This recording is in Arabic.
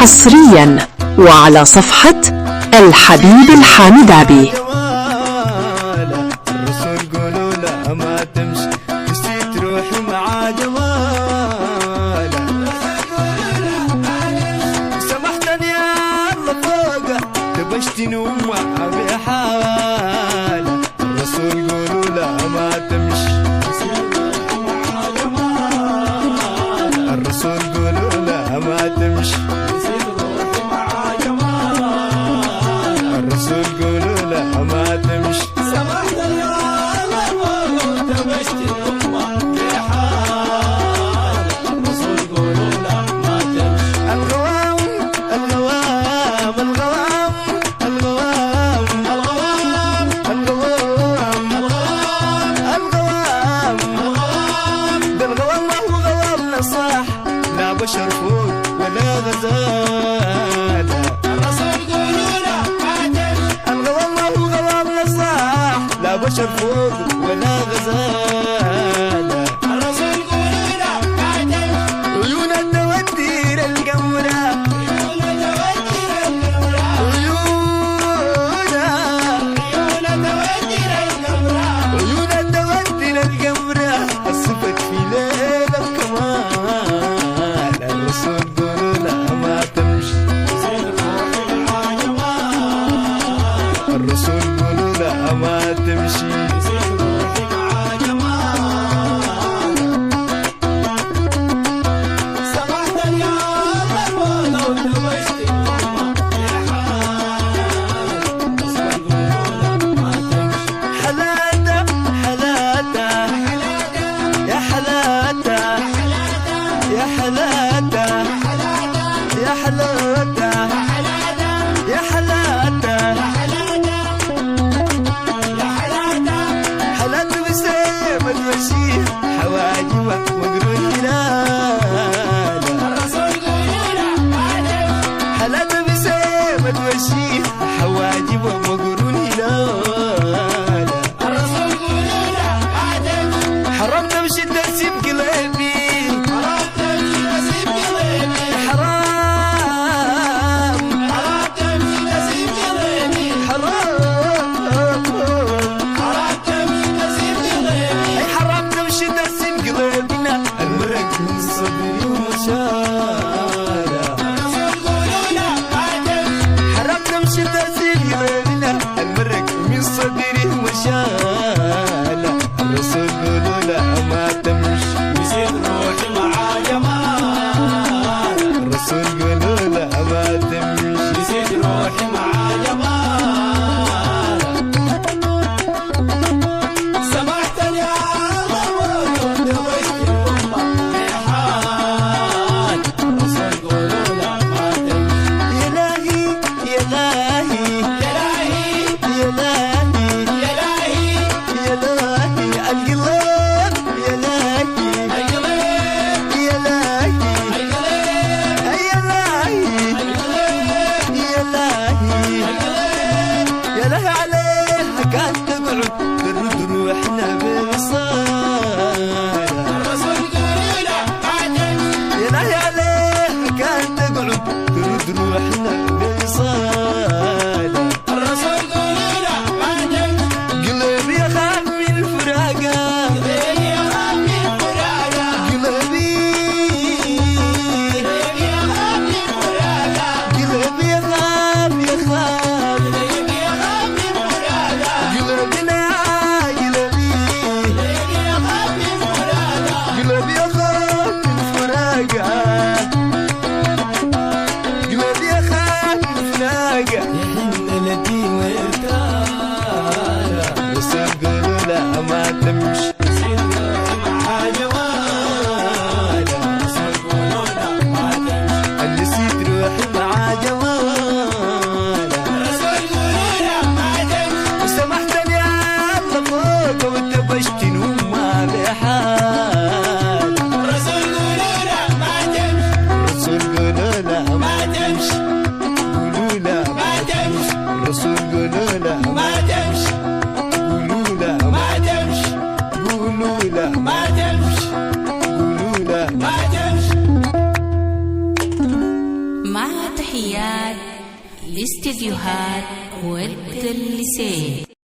حصريا وعلى صفحة الحبيب الحامدابي. الرسول قولوا له ما تمشي نسيت روحي مع جواله، سمحتني يا الله فوقه تبشتني وما بحاله. الرسول قولوا له ما تمشي، الرسول قولوا له ما تمشي، الرسول قولوا له ما تمشي. سمحتني يا الله فوقه تبشتني وما بحاله. الرسول قولوا له ما تمشي. الغوام الغوام الغوام الغوام الغوام الغوام الغوام الغوام بالغوام ما هو غوامنا صح، لا بشر فوق ولا غزالة. الرسول قولوا له ما تمشي. الغوام ما هو غوامنا صح، لا بشر فوق ولا غزالة. الرسول قولوا له ما تمشي. عيون التودير القمرة، عيون تودير القمرة، عيونها عيون تودير القمرة. عيون التودير القمرة الصفت في ليلة كمال. الرسول قولوا له ما تمشي، زين روحي مع جمال. الرسول قولوا له ما تمشي. زين روحي مع جمال. سمحتني يا الله فوقه تبشتني وما بحاله. الرسول قولوا له ما تمشي. حلاته حلاته يا حلاته يا حلاته يا حلاته يا حلاته حلاته بسيف الوشيح حواجبه وقرون هلاله. حلاته بسيف الوشيح حواجبه وقرون هلاله. حرام تمشي تسيب قلبي، حرام اي حرام تمشي تسيب قلبنا المرق من صدري ومشاله. حرام تمشي تسيب قلبنا المرق من صدري ومشاله. الرسول قولوا له ما تمشي، الرسول قولوا له ما تمشي. سمحتني يا الله فوقه تبشتني وما بحاله. الرسول قولوا له ما تمشي. يا لاهي يا لاهي يا يا لاهي لاهي يا لاهي يا لاهي القلب يا لاهي القلب يا لاهي القلب يا لاهي يا لاهي يا لاهي عليها كانت تقعد ترد روحنا بوصالة. الرسول قولوا له ما تمشي. يا لاهي عليها كانت تقعد ترد روحنا بوصالة. الرسول قولوا له ما تمشي. قلبي يخاف من فراقه، قلبي يخاف من فراقه، قلبي قلبي يخاف من فراقه، قلبي يخاف يخاف قلبي يخاف من فراقه، قلبنا قلبي قلبي يخاف من فراقه. قلبي يخاف من فراقه، قلبي يخاف تحيات استديوهات ود اللسان.